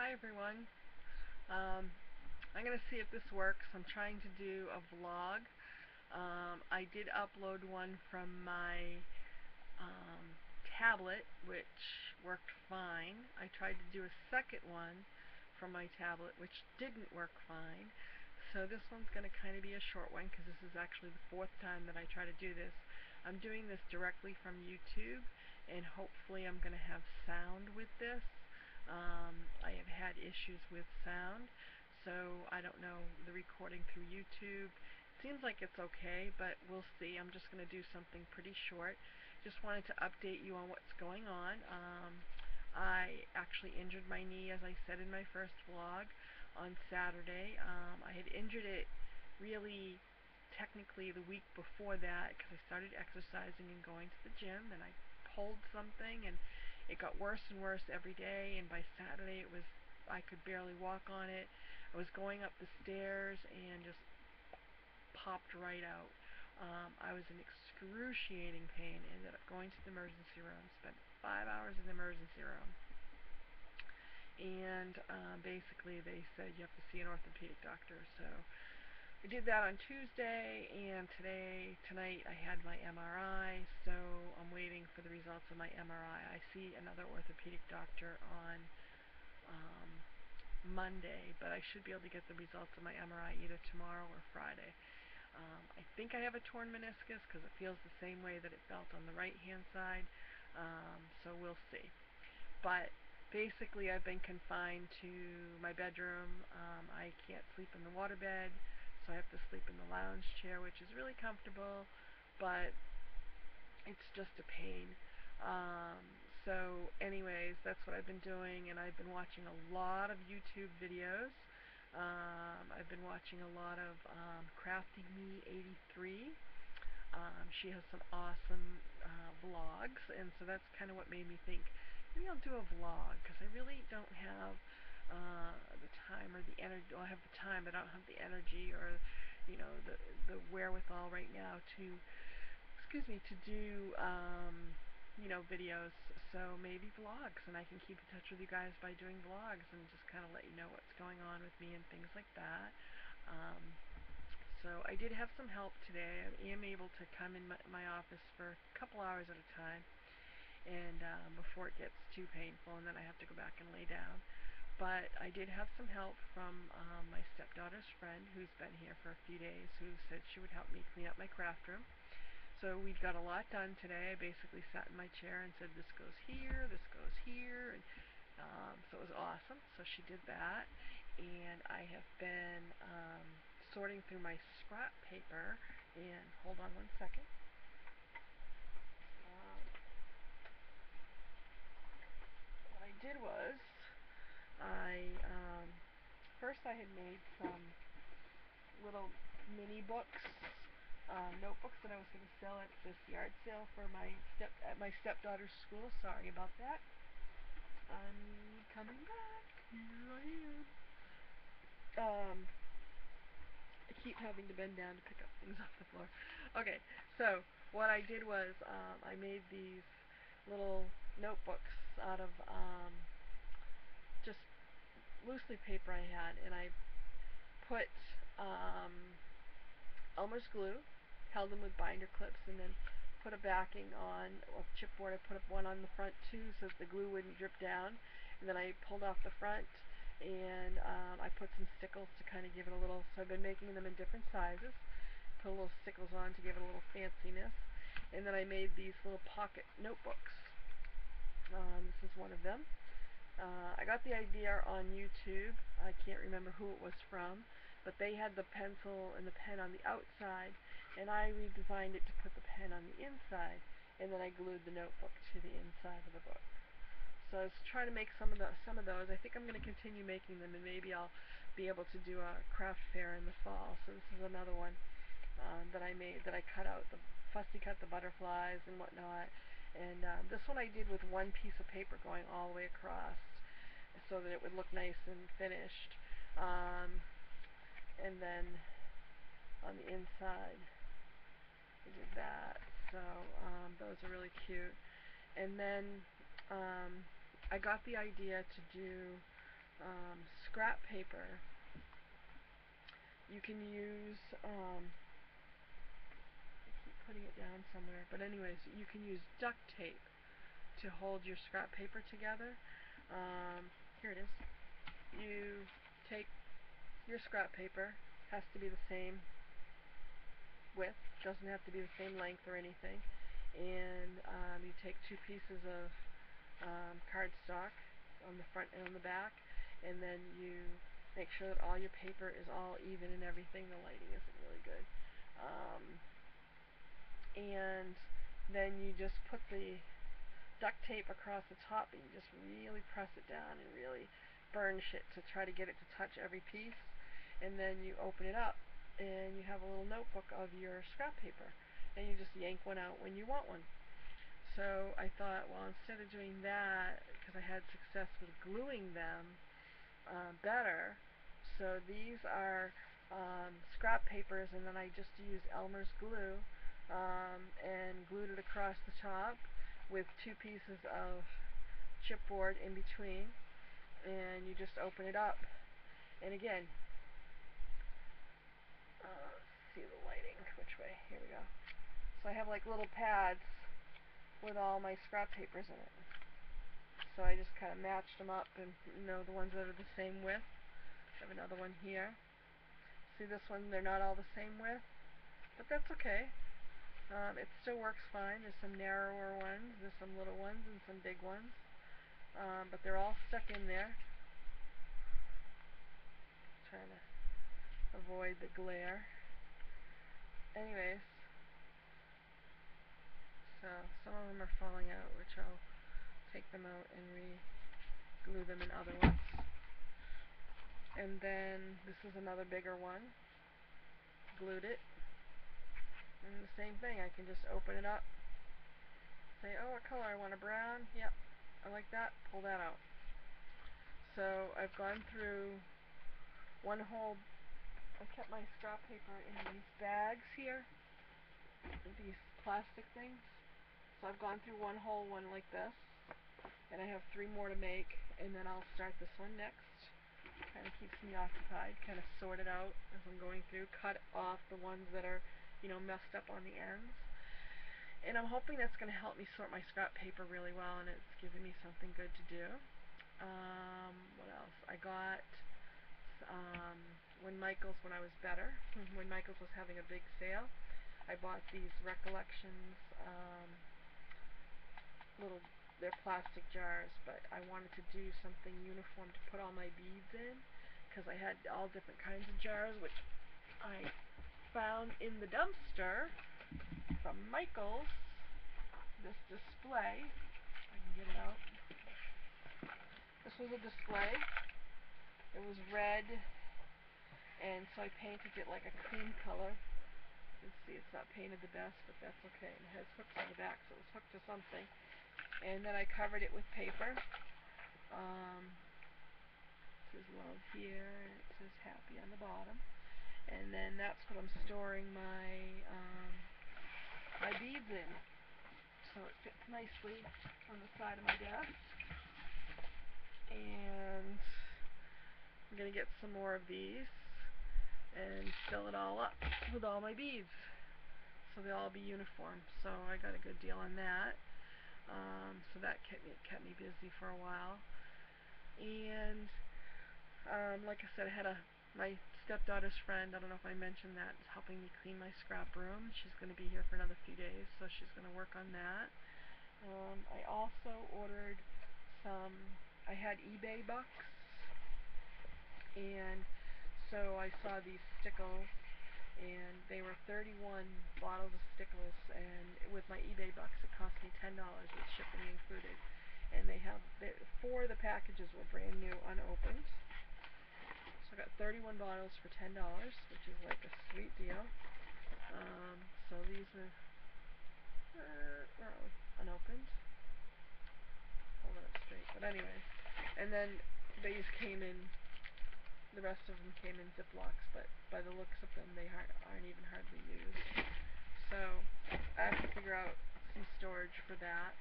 Hi everyone. Um, I'm going to see if this works. I'm trying to do a vlog. I did upload one from my tablet, which worked fine. I tried to do a second one from my tablet, which didn't work fine. So this one's going to kind of be a short one because this is actually the fourth time that I try to do this. I'm doing this directly from YouTube, and hopefully I'm going to have sound with this. I have had issues with sound, so I don't know the recording through YouTube. Seems like it's okay, but we'll see. I'm just going to do something pretty short. Just wanted to update you on what's going on. I actually injured my knee, as I said in my first vlog, on Saturday. I had injured it really technically the week before that because I started exercising and going to the gym, and I pulled something, and it got worse and worse every day, and by Saturday I could barely walk on it. I was going up the stairs and just popped right out. I was in excruciating pain. Ended up going to the emergency room, spent 5 hours in the emergency room, and basically they said you have to see an orthopedic doctor. So I did that on Tuesday, and tonight I had my MRI, so I'm waiting for the results of my MRI. I see another orthopedic doctor on Monday, but I should be able to get the results of my MRI either tomorrow or Friday. I think I have a torn meniscus because it feels the same way that it felt on the right-hand side, so we'll see. But basically I've been confined to my bedroom. I can't sleep in the waterbed, so I have to sleep in the lounge chair, which is really comfortable, but it's just a pain. So anyways, that's what I've been doing, and I've been watching a lot of YouTube videos. I've been watching a lot of Crafty Me 83. She has some awesome vlogs, and so that's kind of what made me think, maybe I'll do a vlog, because I really don't have the time or the energy. Well, I have the time, but I don't have the energy or, the wherewithal right now to, to do, videos. So maybe vlogs, and I can keep in touch with you guys by doing vlogs and just kind of let you know what's going on with me and things like that. So I did have some help today. I am able to come in my office for a couple hours at a time, and before it gets too painful, and then I have to go back and lay down. But I did have some help from my stepdaughter's friend, who's been here for a few days, who said she would help me clean up my craft room. So we got a lot done today. I basically sat in my chair and said, this goes here, and so it was awesome. So she did that, and I have been sorting through my scrap paper, and hold on one second. What I did was, first I had made some little mini books, notebooks that I was going to sell at this yard sale for at my stepdaughter's school. Sorry about that. I'm coming back. Here I am. I keep having to bend down to pick up things off the floor. Okay, so what I did was I made these little notebooks out of just loose leaf paper I had, and I put Elmer's glue, held them with binder clips, and then put a backing on of chipboard. I put up one on the front too so that the glue wouldn't drip down, and then I pulled off the front, and I put some stickles to kind of give it a little, so I've been making them in different sizes, put little stickles on to give it a little fanciness, and then I made these little pocket notebooks. This is one of them. I got the idea on YouTube. I can't remember who it was from, but they had the pencil and the pen on the outside, and I redesigned it to put the pen on the inside, and then I glued the notebook to the inside of the book. So I was trying to make some of those. I think I'm going to continue making them, and maybe I'll be able to do a craft fair in the fall. So this is another one that I made, that I cut out, fussy cut the butterflies and whatnot. And this one I did with one piece of paper going all the way across so that it would look nice and finished. And then on the inside I did that. So those are really cute. And then I got the idea to do scrap paper, you can use, I keep putting it down somewhere, but anyways, you can use duct tape to hold your scrap paper together. Here it is. You take your scrap paper, has to be the same width, doesn't have to be the same length or anything, and you take two pieces of cardstock on the front and on the back, and then you make sure that all your paper is all even and everything. The lighting isn't really good. And then you just put the duct tape across the top, and you just really press it down and really burn shit to try to get it to touch every piece. And then you open it up, and you have a little notebook of your scrap paper, and you just yank one out when you want one. So I thought, well, instead of doing that, because I had success with gluing them better, so these are scrap papers, and then I just used Elmer's glue and glued it across the top with two pieces of chipboard in between, and you just open it up. And again, let's see the lighting, which way, here we go. So I have like little pads with all my scrap papers in it. So I just kind of matched them up, and the ones that are the same width. I have another one here. See this one, they're not all the same width, but that's okay. It still works fine. There's some narrower ones, there's some little ones, and some big ones. But they're all stuck in there. Trying to avoid the glare. Anyways, so some of them are falling out, which I'll take them out and re-glue them in other ones. And then this is another bigger one. Glued it. And the same thing, I can just open it up, say, oh, what color? I want a brown. Yep, I like that. Pull that out. So I've gone through one whole, I kept my scrap paper in these bags here, these plastic things. So I've gone through one whole one like this, and I have 3 more to make, and then I'll start this one next. Kind of keeps me occupied, kind of sort it out as I'm going through, cut off the ones that are, messed up on the ends. And I'm hoping that's going to help me sort my scrap paper really well, and it's giving me something good to do. What else? I got, when I was better, when Michael's was having a big sale, I bought these Recollections, they're plastic jars, but I wanted to do something uniform to put all my beads in, because I had all different kinds of jars, which I found in the dumpster from Michael's. This display, if I can get it out. This was a display. It was red, and so I painted it like a cream color. You can see it's not painted the best, but that's okay. It has hooks on the back, so it was hooked to something. And then I covered it with paper. It says love here, and it says happy on the bottom. And then that's what I'm storing my my beads in. So it fits nicely on the side of my desk. And I'm going to get some more of these and fill it all up with all my beads, so they'll all be uniform. So I got a good deal on that. So that kept me busy for a while. And like I said, I had my stepdaughter's friend, I don't know if I mentioned that, is helping me clean my scrap room. She's going to be here for another few days, so she's going to work on that. I also ordered I had eBay bucks, and so I saw these stickles, and they were 31 bottles of stickles, and with my eBay bucks it cost me $10 with shipping included. And 4 of the packages were brand new, unopened. So I got 31 bottles for $10, which is like a sweet deal. So these are unopened. Hold it up straight. But anyways, and then these came in. The rest of them came in Ziplocs, but by the looks of them, they aren't even hardly used. So I have to figure out some storage for that.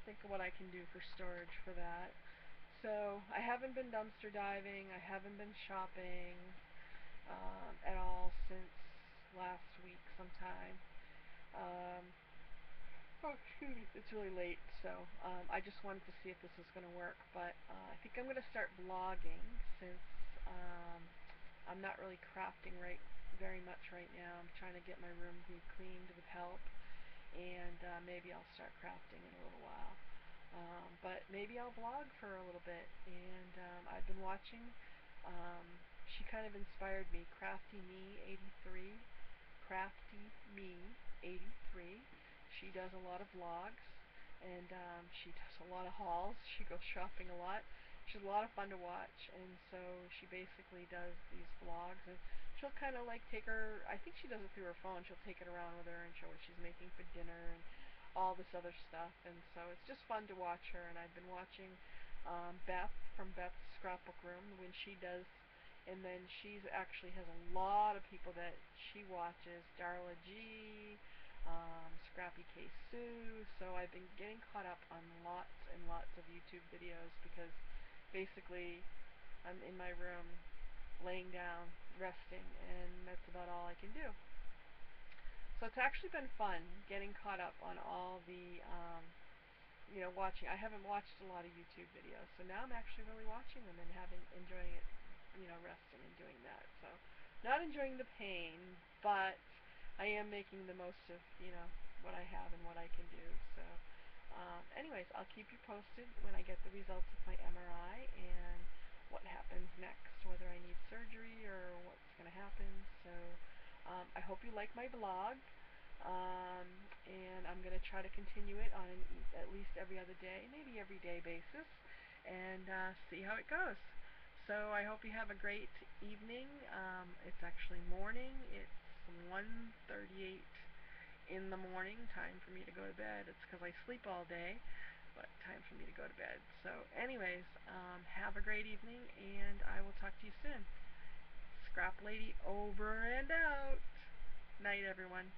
think of what I can do for storage for that. So I haven't been dumpster diving. I haven't been shopping at all since last week sometime. Um, oh, excuse me. It's really late, so I just wanted to see if this was going to work. But I think I'm going to start vlogging since um, I'm not really crafting very much right now. I'm trying to get my room cleaned with help, and maybe I'll start crafting in a little while. But maybe I'll vlog for a little bit, and I've been watching. Um, she kind of inspired me, Crafty Me 83. Crafty Me 83. She does a lot of vlogs, and she does a lot of hauls. She goes shopping a lot. She's a lot of fun to watch, and so she basically does these vlogs, and she'll kind of like take her, I think she does it through her phone, she'll take it around with her and show what she's making for dinner and all this other stuff, and so it's just fun to watch her. And I've been watching Beth from Beth's Scrapbook Room when she does, and then she actually has a lot of people that she watches, Darla G, Scrappy K Sue, so I've been getting caught up on lots and lots of YouTube videos because basically I'm in my room laying down, resting, and that's about all I can do. So it's actually been fun getting caught up on all the, watching. I haven't watched a lot of YouTube videos, so now I'm actually really watching them and enjoying it, resting and doing that. So not enjoying the pain, but I am making the most of, what I have and what I can do. So anyways, I'll keep you posted when I get the results of my MRI and what happens next, whether I need surgery or what's going to happen. So I hope you like my blog, and I'm going to try to continue it on at least every other day, maybe every day basis, and see how it goes. So I hope you have a great evening. It's actually morning. It's 1:38 in the morning. Time for me to go to bed. It's because I sleep all day, but time for me to go to bed. So anyways, have a great evening, and I will talk to you soon. Scrap Lady over and out. Night, everyone.